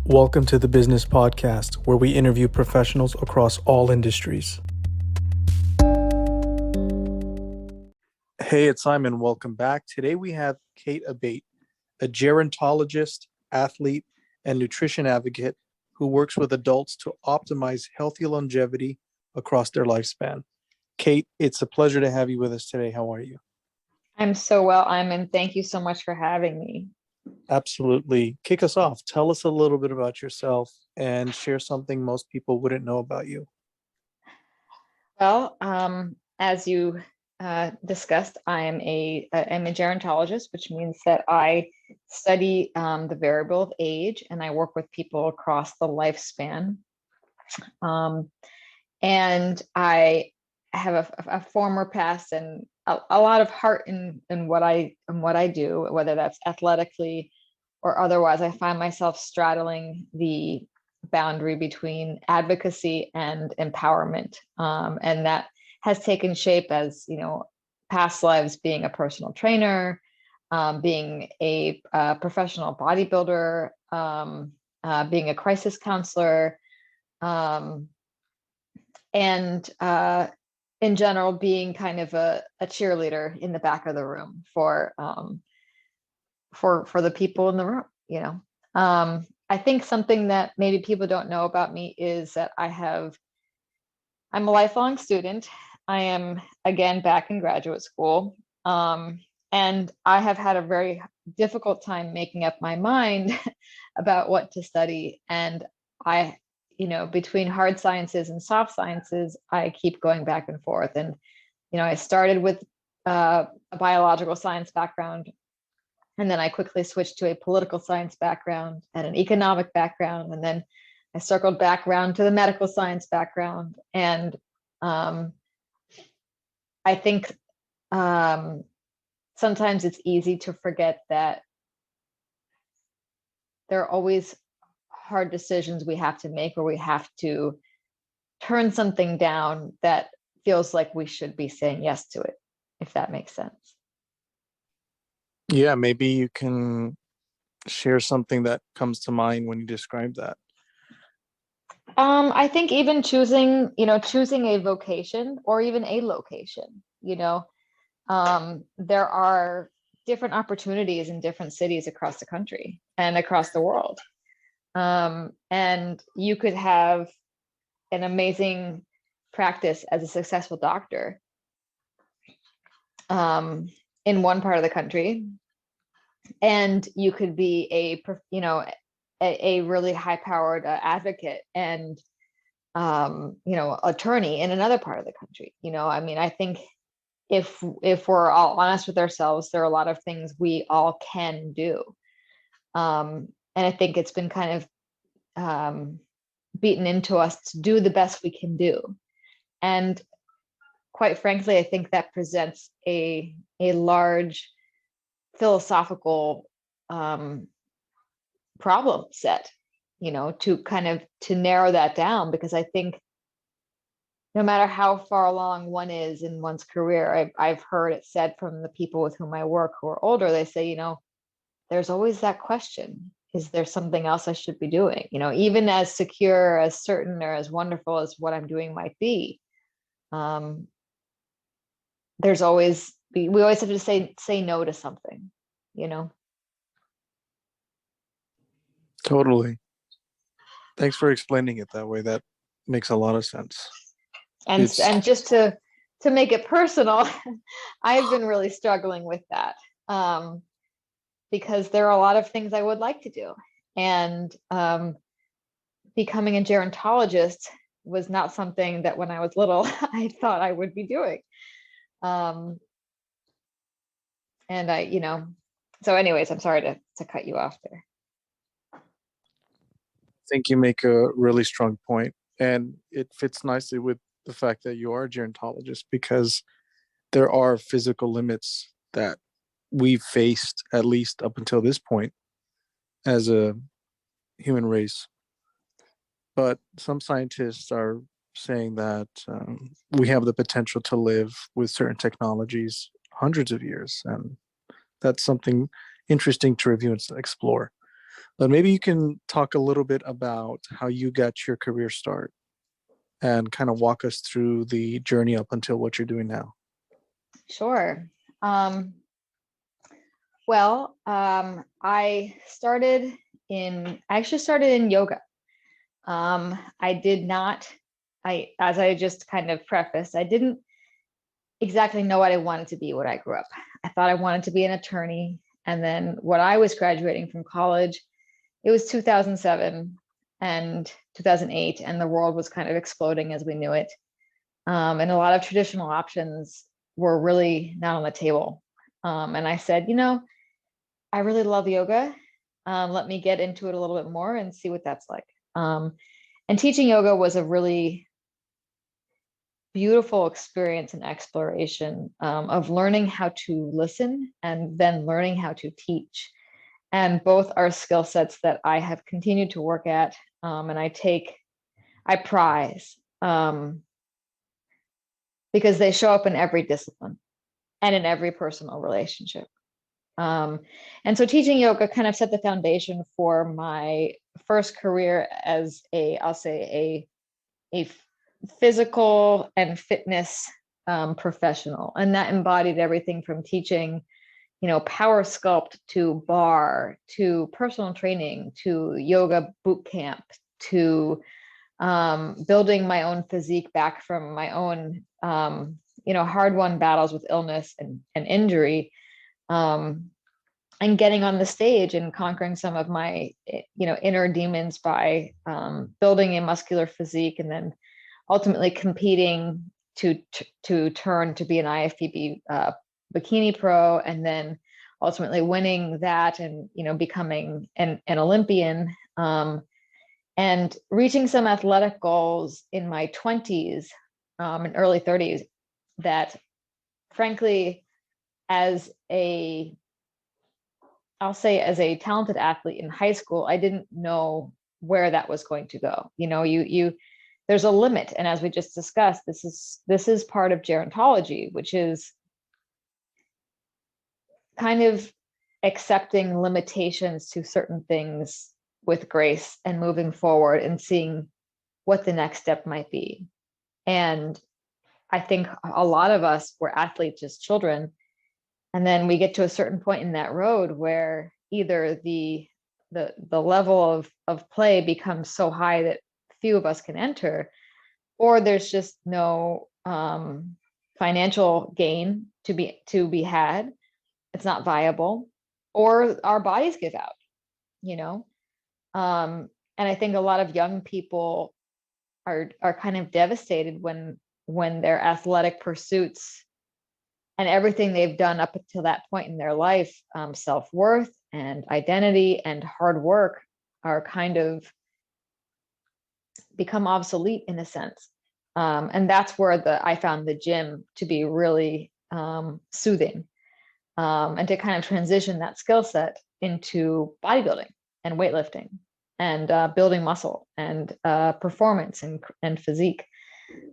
Welcome to the Business Podcast, where we interview professionals across all industries. Hey, it's Simon. Welcome back. Today we have Kate Abate, a gerontologist, athlete, and nutrition advocate who works with adults to optimize healthy longevity across their lifespan. Kate, it's a pleasure to have you with us today. How are you? I'm so well, Iman. Thank you so much for having me. Absolutely. Kick us off. Tell us a little bit about yourself and share something most people wouldn't know about you. Well, as you discussed, I'm a gerontologist, which means that I study the variable of age, and I work with people across the lifespan. And I have a former past and a lot of heart in what I do, whether that's athletically or otherwise. I find myself straddling the boundary between advocacy and empowerment, and that has taken shape as past lives being a personal trainer, being a professional bodybuilder, being a crisis counselor, and in general, being kind of a cheerleader in the back of the room for the people in the room. I think something that maybe people don't know about me is that I'm a lifelong student. I am again back in graduate school, and I have had a very difficult time making up my mind about what to study. And between hard sciences and soft sciences, I keep going back and forth. And, I started with a biological science background, and then I quickly switched to a political science background and an economic background. And then I circled back around to the medical science background. And I think sometimes it's easy to forget that there are always hard decisions we have to make, or we have to turn something down that feels like we should be saying yes to it, if that makes sense. Yeah, maybe you can share something that comes to mind when you describe that. I think even choosing a vocation or even a location, there are different opportunities in different cities across the country and across the world. And you could have an amazing practice as a successful doctor in one part of the country, and you could be a really high-powered advocate and attorney in another part of the country. I think if we're all honest with ourselves, there are a lot of things we all can do. And I think it's been kind of beaten into us to do the best we can do. And quite frankly, I think that presents a large philosophical problem set, to narrow that down, because I think no matter how far along one is in one's career, I've heard it said from the people with whom I work who are older, they say, there's always that question. Is there something else I should be doing? Even as secure, as certain, or as wonderful as what I'm doing might be, we always have to say no to something, Totally. Thanks for explaining it that way. That makes a lot of sense. And just to make it personal, I've been really struggling with that. Because there are a lot of things I would like to do. And becoming a gerontologist was not something that when I was little, I thought I would be doing. And so anyways, I'm sorry to cut you off there. I think you make a really strong point, and it fits nicely with the fact that you are a gerontologist, because there are physical limits that we've faced, at least up until this point, as a human race. But some scientists are saying that we have the potential to live with certain technologies hundreds of years, and that's something interesting to review and explore. But maybe you can talk a little bit about how you got your career start and kind of walk us through the journey up until what you're doing now. Sure. Um, I actually started in yoga. I did not, as I just kind of prefaced, I didn't exactly know what I wanted to be when I grew up. I thought I wanted to be an attorney. And then when I was graduating from college, it was 2007 and 2008, and the world was kind of exploding as we knew it. And a lot of traditional options were really not on the table. And I said, I really love yoga. Let me get into it a little bit more and see what that's like. And teaching yoga was a really beautiful experience and exploration of learning how to listen and then learning how to teach. And both are skill sets that I have continued to work at, and I prize because they show up in every discipline and in every personal relationship. And so teaching yoga kind of set the foundation for my first career as I'll say a physical and fitness professional. And that embodied everything from teaching, power sculpt to bar, to personal training, to yoga boot camp, to building my own physique back from my own, hard-won battles with illness and injury. And getting on the stage and conquering some of my, inner demons by building a muscular physique, and then ultimately competing to turn to be an IFBB bikini pro, and then ultimately winning that, and becoming an Olympian, and reaching some athletic goals in my 20s and early 30s that, frankly, as I'll say as a talented athlete in high school, I didn't know where that was going to go. There's a limit. And as we just discussed, this is part of gerontology, which is kind of accepting limitations to certain things with grace and moving forward and seeing what the next step might be. And I think a lot of us were athletes as children. And then we get to a certain point in that road where either the level of play becomes so high that few of us can enter, or there's just no financial gain to be had. It's not viable, or our bodies give out, and I think a lot of young people are kind of devastated when their athletic pursuits and everything they've done up until that point in their life, self-worth and identity and hard work, are kind of become obsolete in a sense. And that's where I found the gym to be really soothing, and to kind of transition that skill set into bodybuilding and weightlifting and building muscle and performance and physique.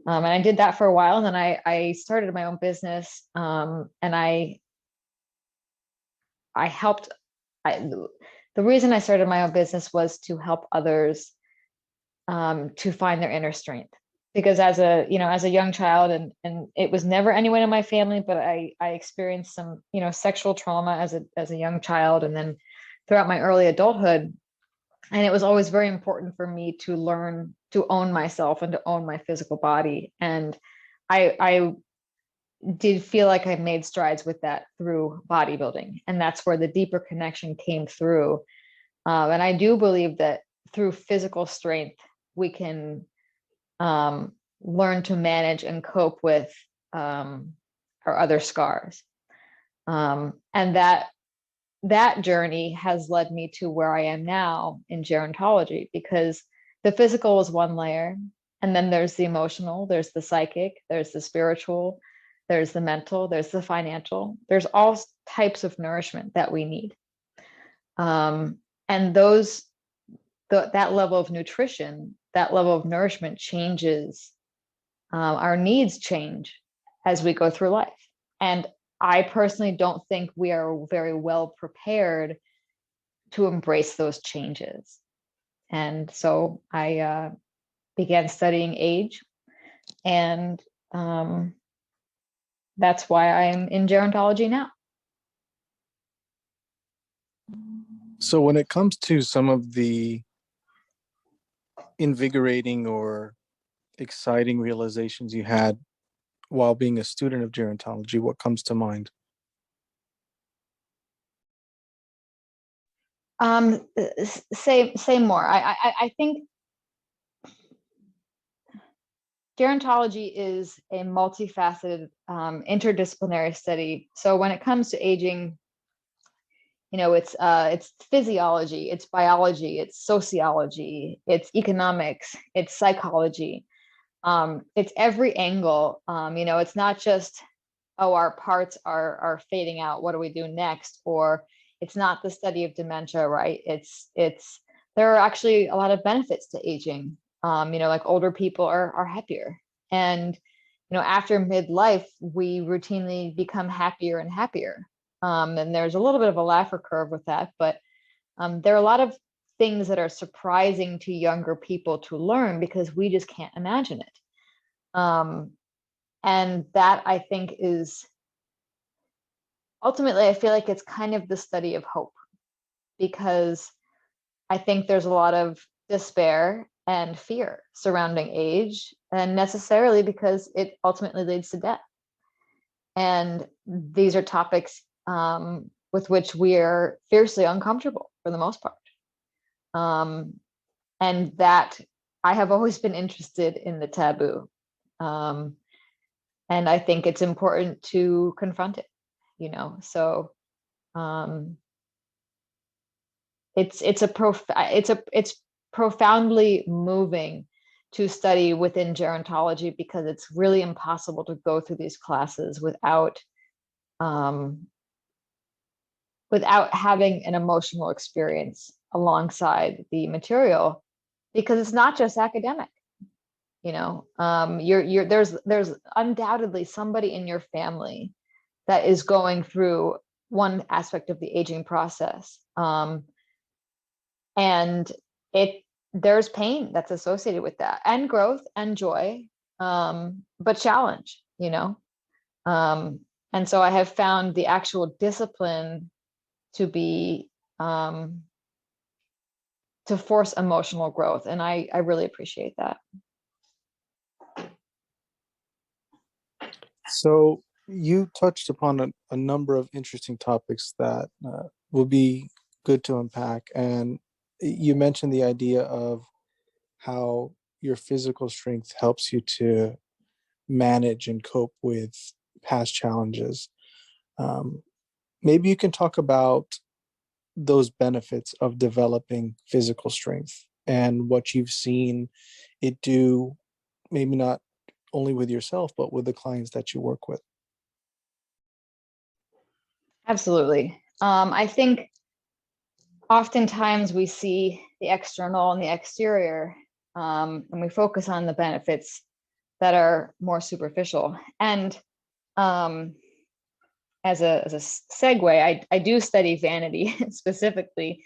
And I did that for a while, and then I started my own business, and I helped. The reason I started my own business was to help others to find their inner strength, because as a young child, and it was never anyone in my family, but I experienced some sexual trauma as a young child, and then throughout my early adulthood. And it was always very important for me to learn to own myself and to own my physical body. And I did feel like I made strides with that through bodybuilding. And that's where the deeper connection came through. And I do believe that through physical strength, we can learn to manage and cope with our other scars. And that journey has led me to where I am now in gerontology, because the physical is one layer, and then there's the emotional, there's the psychic, there's the spiritual, there's the mental, there's the financial, there's all types of nourishment that we need. And that level of nutrition, that level of nourishment changes, our needs change as we go through life. And I personally don't think we are very well prepared to embrace those changes. And so I began studying age, and that's why I'm in gerontology now. So when it comes to some of the invigorating or exciting realizations you had while being a student of gerontology, what comes to mind? Say more. I think gerontology is a multifaceted, interdisciplinary study. So when it comes to aging, it's physiology, it's biology, it's sociology, it's economics, it's psychology. It's every angle. It's not just, oh, our parts are fading out, what do we do next? Or it's not the study of dementia, right? There are actually a lot of benefits to aging. Like older people are happier. And, after midlife, we routinely become happier and happier. And there's a little bit of a Laffer curve with that, but there are a lot of things that are surprising to younger people to learn because we just can't imagine it. And that, I think, is ultimately, I feel like it's kind of the study of hope, because I think there's a lot of despair and fear surrounding age, and necessarily because it ultimately leads to death. And these are topics with which we are fiercely uncomfortable for the most part. And that I have always been interested in the taboo. And I think it's important to confront it, so it's profoundly moving to study within gerontology, because it's really impossible to go through these classes without having an emotional experience alongside the material, because it's not just academic. There's undoubtedly somebody in your family that is going through one aspect of the aging process, and there's pain that's associated with that, and growth and joy, but challenge. And so I have found the actual discipline to be to force emotional growth, and I really appreciate that. So you touched upon a number of interesting topics that will be good to unpack. And you mentioned the idea of how your physical strength helps you to manage and cope with past challenges. Maybe you can talk about those benefits of developing physical strength and what you've seen it do, maybe not only with yourself, but with the clients that you work with. Absolutely. I think oftentimes we see the external and the exterior, and we focus on the benefits that are more superficial. And as a segue, I do study vanity specifically,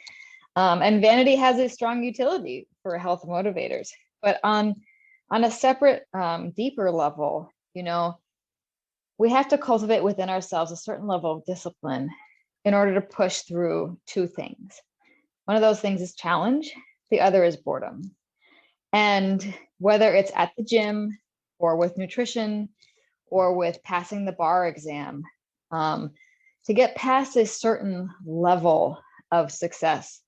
and vanity has a strong utility for health motivators. But on a separate, deeper level, we have to cultivate within ourselves a certain level of discipline in order to push through two things. One of those things is challenge, the other is boredom. And whether it's at the gym or with nutrition or with passing the bar exam, to get past a certain level of success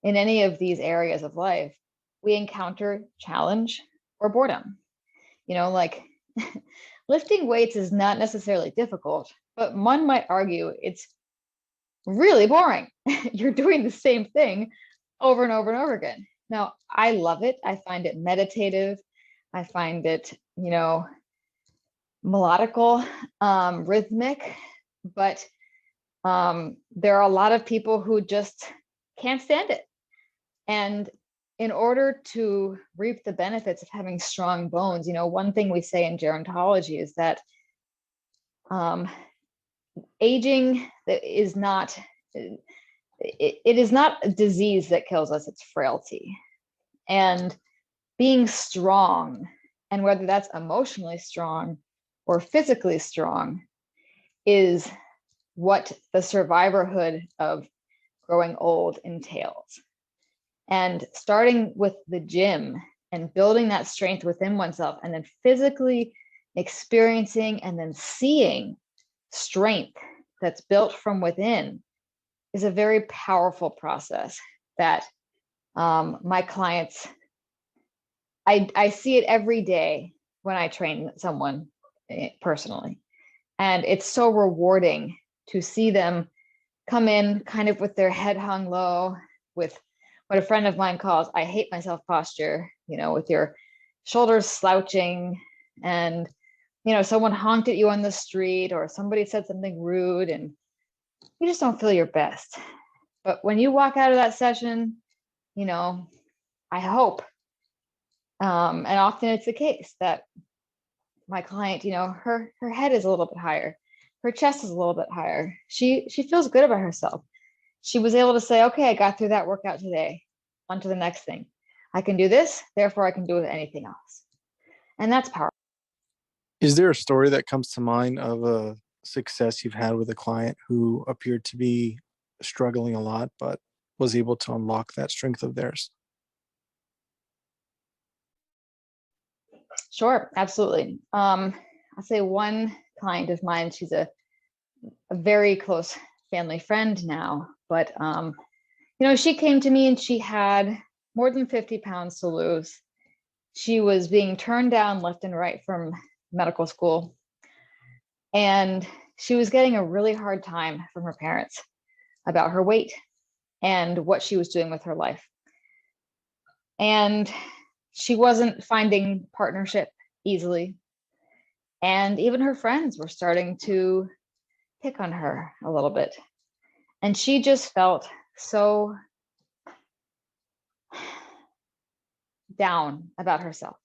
in any of these areas of life, we encounter challenge or boredom. Like lifting weights is not necessarily difficult, but one might argue it's really boring. You're doing the same thing over and over and over again. Now, I love it. I find it meditative. I find it, melodical, rhythmic, but there are a lot of people who just can't stand it. And in order to reap the benefits of having strong bones, one thing we say in gerontology is that aging is not, it is not a disease that kills us, it's frailty. And being strong, and whether that's emotionally strong or physically strong, is what the survivorhood of growing old entails. And starting with the gym and building that strength within oneself, and then physically experiencing and then seeing strength that's built from within, is a very powerful process that my clients, I see it every day when I train someone personally. And it's so rewarding to see them come in kind of with their head hung low, with what a friend of mine calls "I hate myself" posture, with your shoulders slouching, and someone honked at you on the street, or somebody said something rude, and you just don't feel your best. But when you walk out of that session, I hope, and often it's the case, that my client, her head is a little bit higher, her chest is a little bit higher. She feels good about herself. She was able to say, okay, I got through that workout today. On to the next thing. I can do this, therefore I can do anything else. And that's powerful. Is there a story that comes to mind of a success you've had with a client who appeared to be struggling a lot, but was able to unlock that strength of theirs? Sure, absolutely. I'll say one client of mine, she's a very close family friend now, but she came to me and she had more than 50 pounds to lose. She was being turned down left and right from medical school, and she was getting a really hard time from her parents about her weight and what she was doing with her life. And she wasn't finding partnership easily. And even her friends were starting to pick on her a little bit. And she just felt so down about herself.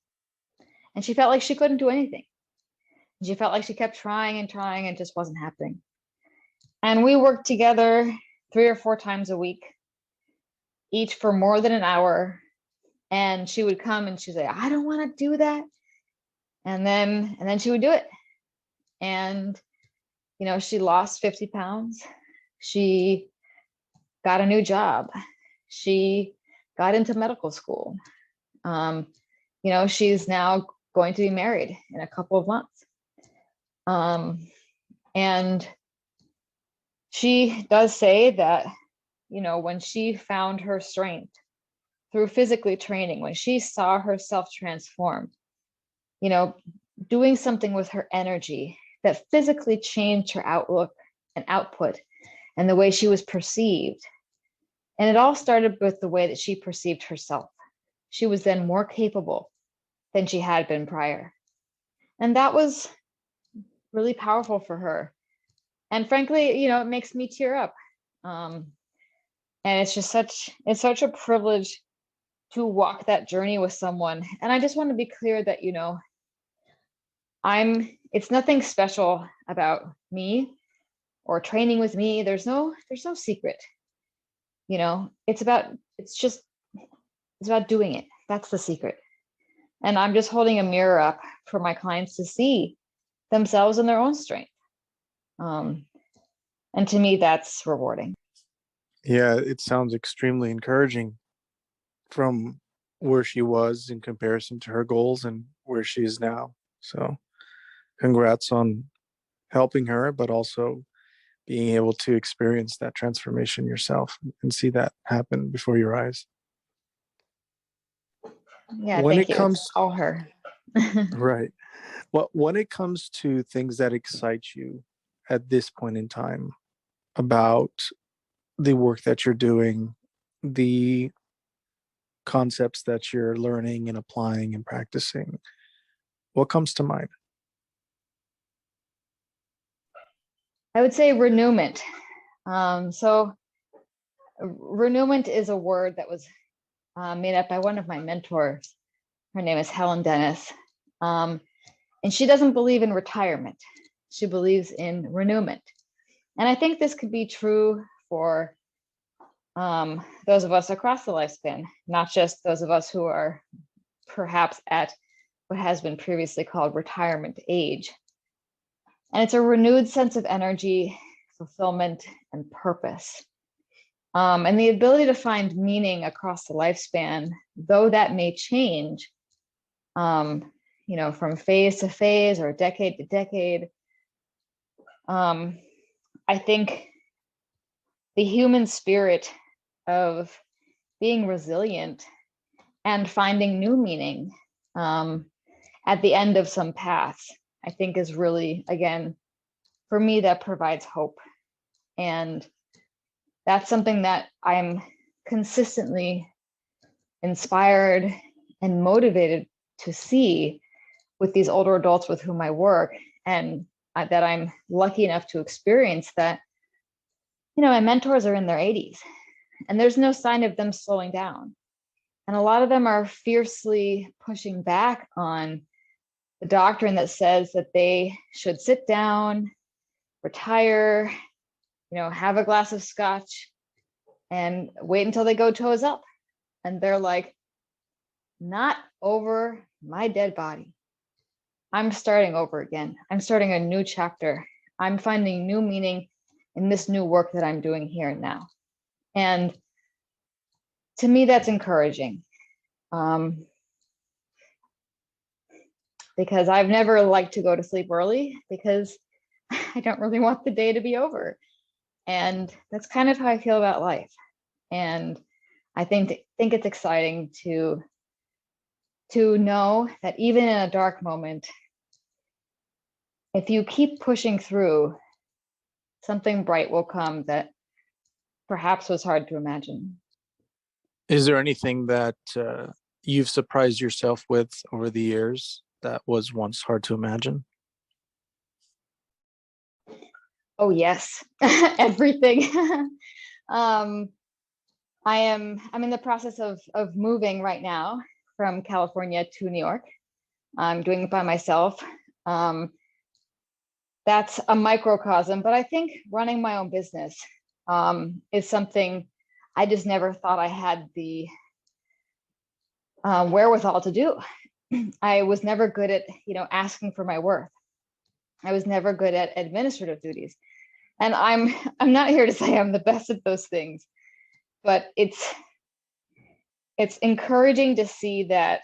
And she felt like she couldn't do anything. She felt like she kept trying and trying and just wasn't happening. And we worked together 3 or 4 times a week, each for more than an hour. And she would come and she'd say, I don't want to do that. And then she would do it. And, she lost 50 pounds. She got a new job. She got into medical school. She's now going to be married in a couple of months. And she does say that, when she found her strength through physically training, when she saw herself transform, doing something with her energy that physically changed her outlook and output and the way she was perceived. And it all started with the way that she perceived herself. She was then more capable than she had been prior. And that was really powerful for her. And frankly, it makes me tear up. And it's just such a privilege to walk that journey with someone. And I just want to be clear that, it's nothing special about me or training with me. There's no secret. It's about doing it. That's the secret. And I'm just holding a mirror up for my clients to see themselves in their own strength. And to me, that's rewarding. Yeah, it sounds extremely encouraging from where she was in comparison to her goals and where she is now. So congrats on helping her, but also being able to experience that transformation yourself and see that happen before your eyes. Yeah, When thank it you. comes, It's all her. right. Well, when it comes to things that excite you at this point in time about the work that you're doing, the concepts that you're learning and applying and practicing, what comes to mind? I would say renewment. So renewment is a word that was made up by one of my mentors. Her name is Helen Dennis. And she doesn't believe in retirement. She believes in renewment. And I think this could be true for those of us across the lifespan, not just those of us who are perhaps at what has been previously called retirement age. And it's a renewed sense of energy, fulfillment, and purpose. And the ability to find meaning across the lifespan, though that may change, from phase to phase or decade to decade. I think the human spirit of being resilient and finding new meaning at the end of some path, I think is really, again, for me, that provides hope. And that's something that I'm consistently inspired and motivated to see with these older adults with whom I work, and that I'm lucky enough to experience that, my mentors are in their 80s and there's no sign of them slowing down. And a lot of them are fiercely pushing back on the doctrine that says that they should sit down, retire, have a glass of scotch and wait until they go toes up. And they're like, not over my dead body. I'm starting over again. I'm starting a new chapter. I'm finding new meaning in this new work that I'm doing here and now. And to me, that's encouraging. Because I've never liked to go to sleep early because I don't really want the day to be over. And that's kind of how I feel about life. And I think it's exciting to know that even in a dark moment, if you keep pushing through, something bright will come that perhaps was hard to imagine. Is there anything that you've surprised yourself with over the years that was once hard to imagine? Oh, yes, everything. I'm in the process of moving right now from California to New York. I'm doing it by myself. That's a microcosm, but I think running my own business is something I just never thought I had the wherewithal to do. I was never good at, asking for my worth. I was never good at administrative duties. And I'm not here to say I'm the best at those things, but it's encouraging to see that,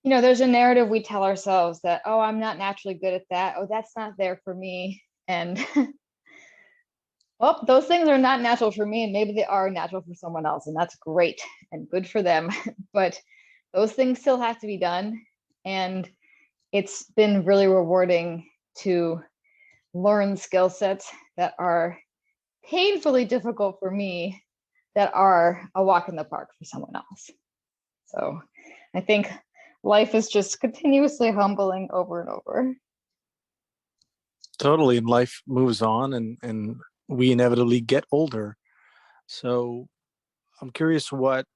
there's a narrative we tell ourselves that, oh, I'm not naturally good at that. Oh, that's not there for me. And well, those things are not natural for me, and maybe they are natural for someone else, and that's great and good for them. But those things still have to be done. And it's been really rewarding to learn skill sets that are painfully difficult for me, that are a walk in the park for someone else. So I think life is just continuously humbling over and over. Totally. And life moves on, and we inevitably get older. So I'm curious what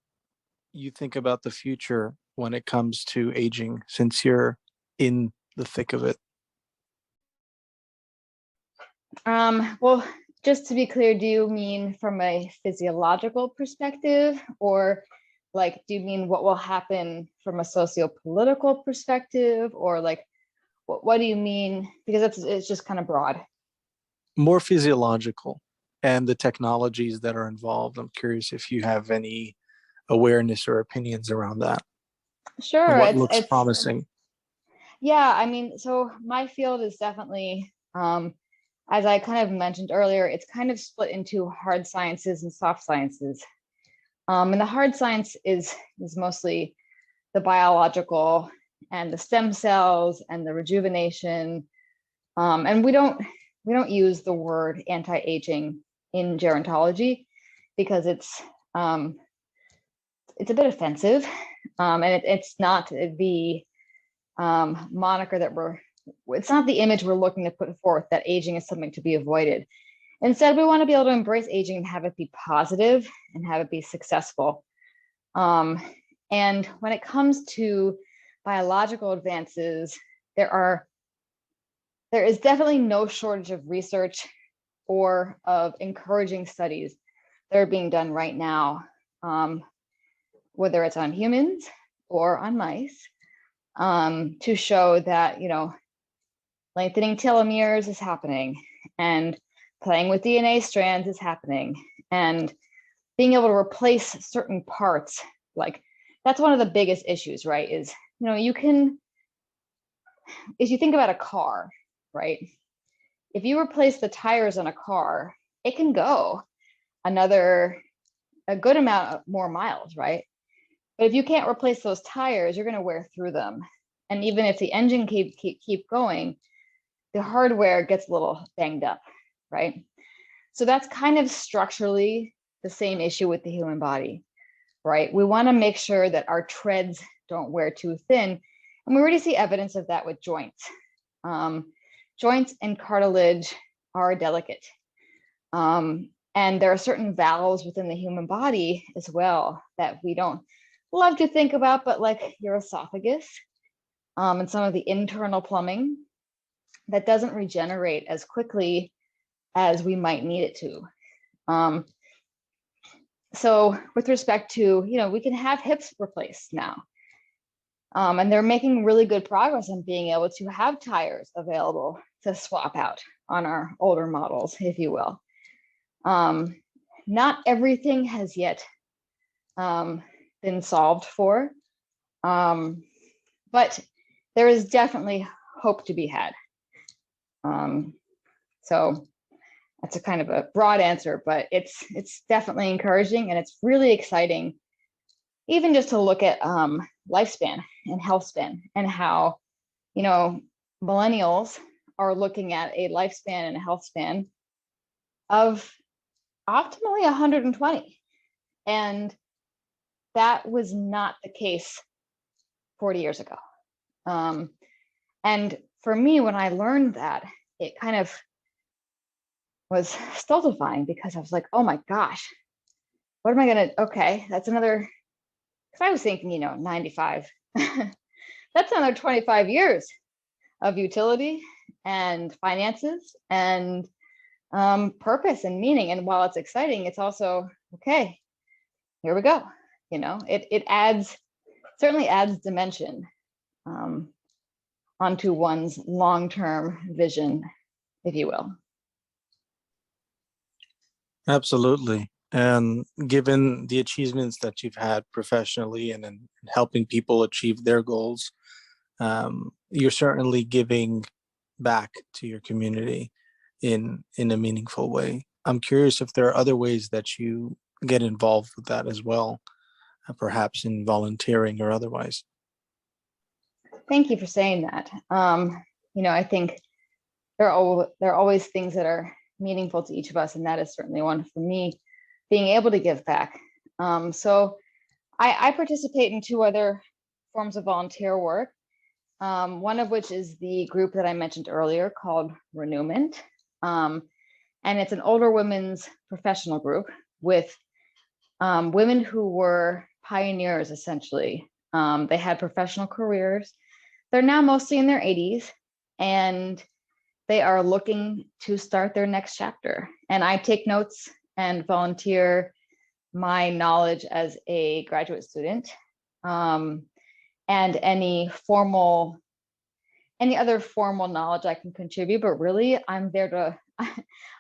you think about the future when it comes to aging, since you're in the thick of it. Well, just to be clear, do you mean from a physiological perspective, or like, do you mean what will happen from a socio-political perspective, or like, what do you mean? Because it's just kind of broad. More physiological, and the technologies that are involved. I'm curious if you have any awareness or opinions around that. Sure, And what looks promising. Yeah, I mean, so my field is definitely, as I kind of mentioned earlier, it's kind of split into hard sciences and soft sciences. And the hard science is mostly the biological and the stem cells and the rejuvenation. And we don't use the word anti-aging in gerontology because it's a bit offensive, and it's not the moniker that it's not the image we're looking to put forth, that aging is something to be avoided. Instead, we want to be able to embrace aging and have it be positive and have it be successful. And when it comes to biological advances, there is definitely no shortage of research or of encouraging studies that are being done right now, whether it's on humans or on mice, to show that, lengthening telomeres is happening, and playing with DNA strands is happening, and being able to replace certain parts. Like, that's one of the biggest issues, right? Is, if you think about a car, right? If you replace the tires on a car, it can go a good amount of more miles, right? But if you can't replace those tires, you're going to wear through them. And even if the engine keep going, the hardware gets a little banged up, right? So that's kind of structurally the same issue with the human body, right? We want to make sure that our treads don't wear too thin. And we already see evidence of that with joints. Joints and cartilage are delicate. And there are certain valves within the human body as well that we don't love to think about, but like your esophagus, and some of the internal plumbing that doesn't regenerate as quickly as we might need it to. So with respect to, we can have hips replaced now. And they're making really good progress on being able to have tires available to swap out on our older models, if you will. Not everything has yet been solved for, but there is definitely hope to be had. So that's a kind of a broad answer, but it's definitely encouraging, and it's really exciting, even just to look at lifespan and health span, and how, millennials are looking at a lifespan and a health span of optimally 120. And that was not the case 40 years ago. And for me, when I learned that, it kind of was stultifying, because I was like, oh my gosh, what am I going to, okay, that's another, because I was thinking, 95, that's another 25 years of utility and finances and purpose and meaning. And while it's exciting, it's also, okay, here we go. It certainly adds dimension onto one's long-term vision, if you will. Absolutely. And given the achievements that you've had professionally and in helping people achieve their goals, you're certainly giving back to your community in a meaningful way. I'm curious if there are other ways that you get involved with that as well, perhaps in volunteering or otherwise. Thank you for saying that. I think there are always things that are meaningful to each of us, and that is certainly one for me, being able to give back. So I participate in 2 other forms of volunteer work, one of which is the group that I mentioned earlier called Renewment. And it's an older women's professional group with women who were pioneers, essentially. They had professional careers. They're now mostly in their 80s, and they are looking to start their next chapter. And I take notes and volunteer my knowledge as a graduate student, and any other formal knowledge I can contribute. But really, I'm there to,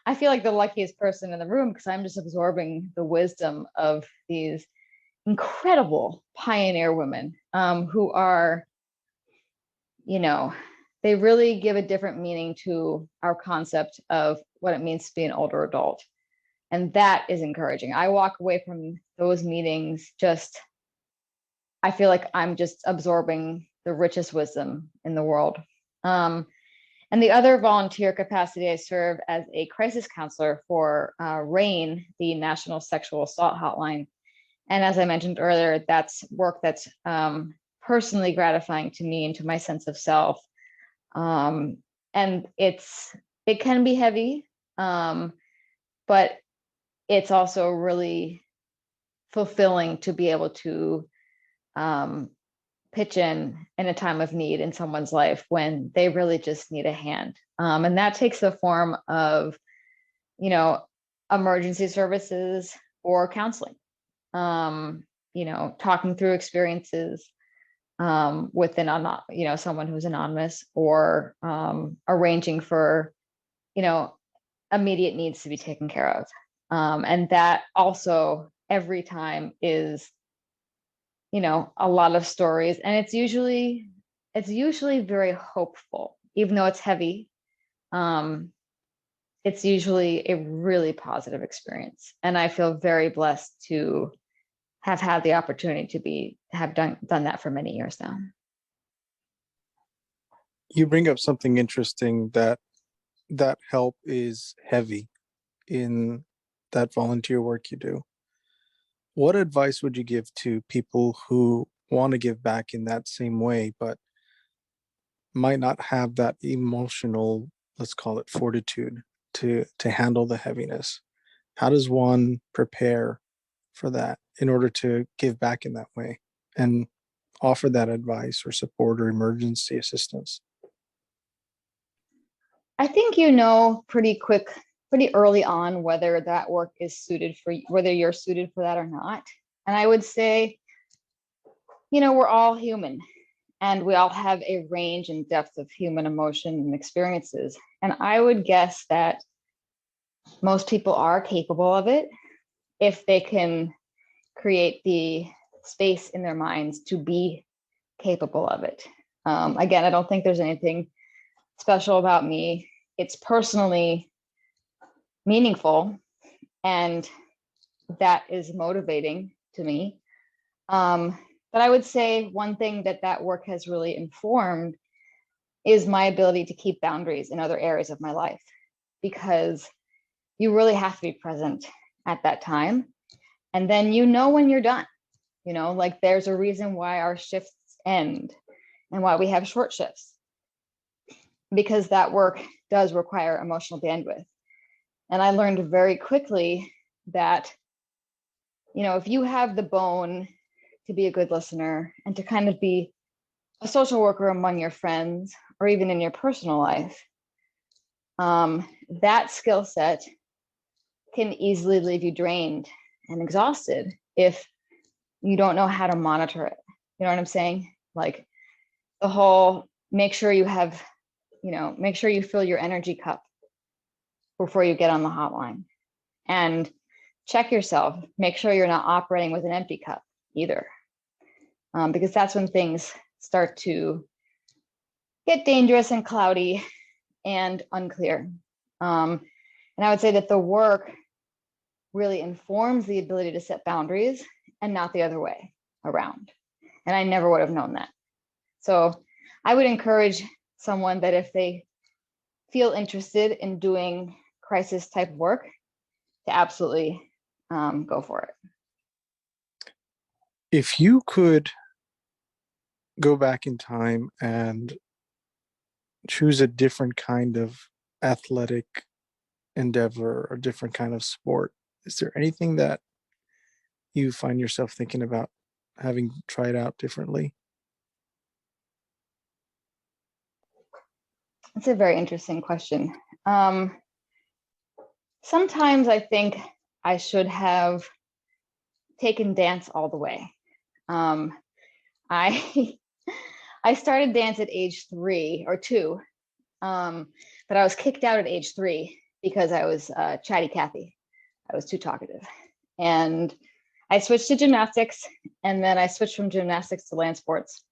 I feel like the luckiest person in the room, because I'm just absorbing the wisdom of these incredible pioneer women who are, they really give a different meaning to our concept of what it means to be an older adult. And that is encouraging. I walk away from those meetings I feel like I'm just absorbing the richest wisdom in the world. And the other volunteer capacity, I serve as a crisis counselor for RAIN, the National Sexual Assault Hotline. And as I mentioned earlier, that's work that's personally gratifying to me and to my sense of self. And it can be heavy, but it's also really fulfilling to be able to pitch in a time of need in someone's life when they really just need a hand. And that takes the form of you know, emergency services or counseling, you know, talking through experiences with you know, someone who's anonymous, or arranging for, you know, immediate needs to be taken care of. And that also every time is, you know, a lot of stories, and it's usually very hopeful, even though it's heavy. It's usually a really positive experience, and I feel very blessed to have had the opportunity to have done that for many years now. You bring up something interesting, that help is heavy in that volunteer work you do. What advice would you give to people who want to give back in that same way, but might not have that emotional, let's call it, fortitude to handle the heaviness? How does one prepare for that in order to give back in that way and offer that advice or support or emergency assistance? I think you know pretty early on whether that work is suited for you, whether you're suited for that or not. And I would say, you know, we're all human, and we all have a range and depth of human emotion and experiences. And I would guess that most people are capable of it if they can create the space in their minds to be capable of it. Again, I don't think there's anything special about me. It's personally meaningful, and that is motivating to me. But I would say one thing that work has really informed is my ability to keep boundaries in other areas of my life, because you really have to be present at that time. And then you know when you're done, you know, like there's a reason why our shifts end and why we have short shifts, because that work does require emotional bandwidth. And I learned very quickly that, you know, if you have the bone to be a good listener and to kind of be a social worker among your friends or even in your personal life, that skill set can easily leave you drained and exhausted if you don't know how to monitor it. You know what I'm saying? Like the whole make sure you have, you know, make sure you fill your energy cup before you get on the hotline, and check yourself. Make sure you're not operating with an empty cup either, because that's when things start to get dangerous and cloudy and unclear. And I would say that the work really informs the ability to set boundaries and not the other way around. And I never would have known that. So I would encourage someone that if they feel interested in doing crisis type work, to absolutely go for it. If you could go back in time and choose a different kind of athletic endeavor or different kind of sport, is there anything that you find yourself thinking about having tried out differently? That's a very interesting question. Sometimes I think I should have taken dance all the way. I I started dance at age 3 or 2, but I was kicked out at age 3 because I was chatty Cathy. I was too talkative, and I switched to gymnastics, and then I switched from gymnastics to land sports,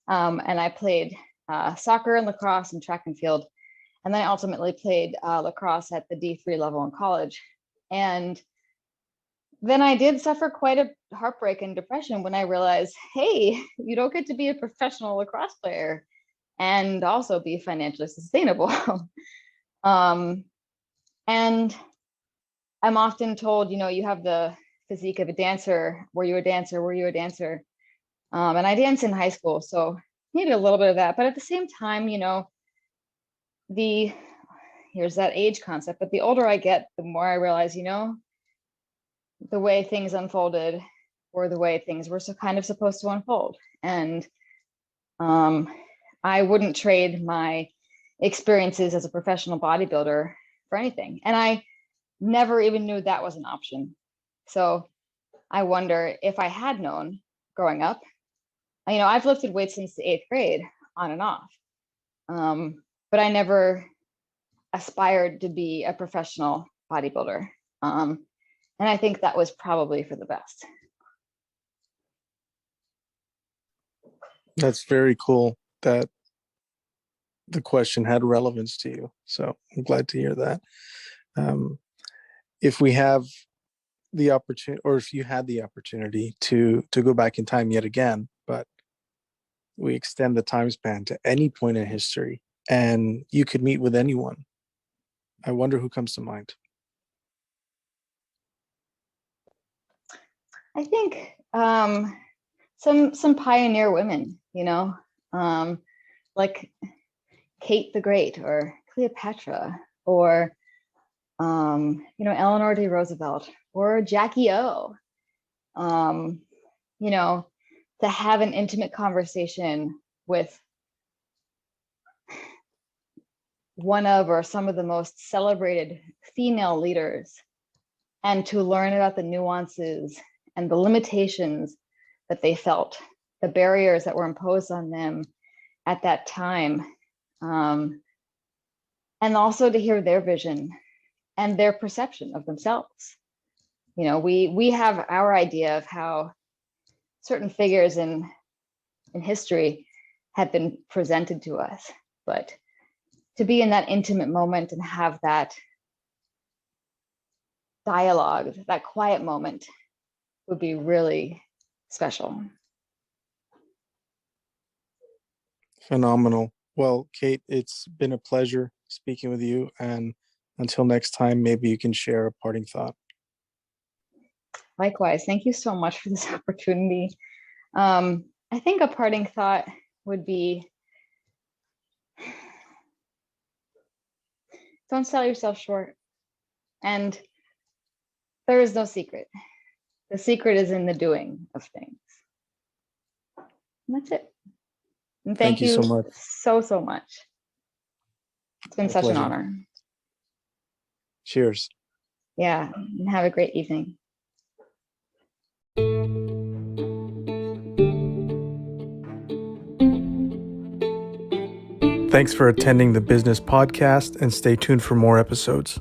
and I played soccer and lacrosse and track and field, and then I ultimately played lacrosse at the D3 level in college. And then I did suffer quite a heartbreak and depression when I realized, hey, you don't get to be a professional lacrosse player and also be financially sustainable. And I'm often told, you know, you have the physique of a dancer. Were you a dancer? Were you a dancer? And I danced in high school, so maybe a little bit of that. But at the same time, you know, here's that age concept. But the older I get, the more I realize, you know, the way things unfolded were the way things were kind of supposed to unfold. And I wouldn't trade my experiences as a professional bodybuilder for anything. And never even knew that was an option. So I wonder if I had known growing up. I've lifted weights since the 8th grade, on and off. But I never aspired to be a professional bodybuilder. And I think that was probably for the best. That's very cool that the question had relevance to you. So I'm glad to hear that. If we have the opportunity, or if you had the opportunity to go back in time yet again, but we extend the time span to any point in history and you could meet with anyone, I wonder who comes to mind. I think some pioneer women, like Kate the Great or Cleopatra or Eleanor D. Roosevelt or Jackie O. To have an intimate conversation with one of or some of the most celebrated female leaders, and to learn about the nuances and the limitations that they felt, the barriers that were imposed on them at that time, and also to hear their vision and their perception of themselves. We have our idea of how certain figures in history have been presented to us, but to be in that intimate moment and have that dialogue, that quiet moment, would be really special. Phenomenal. Well, Kate, it's been a pleasure speaking with you. And until next time, maybe you can share a parting thought. Likewise. Thank you so much for this opportunity. I think a parting thought would be, don't sell yourself short. And there is no secret. The secret is in the doing of things. And that's it. And thank you so much. So much. It's been such an honor. Cheers. Yeah, and have a great evening. Thanks for attending the Business Podcast, and stay tuned for more episodes.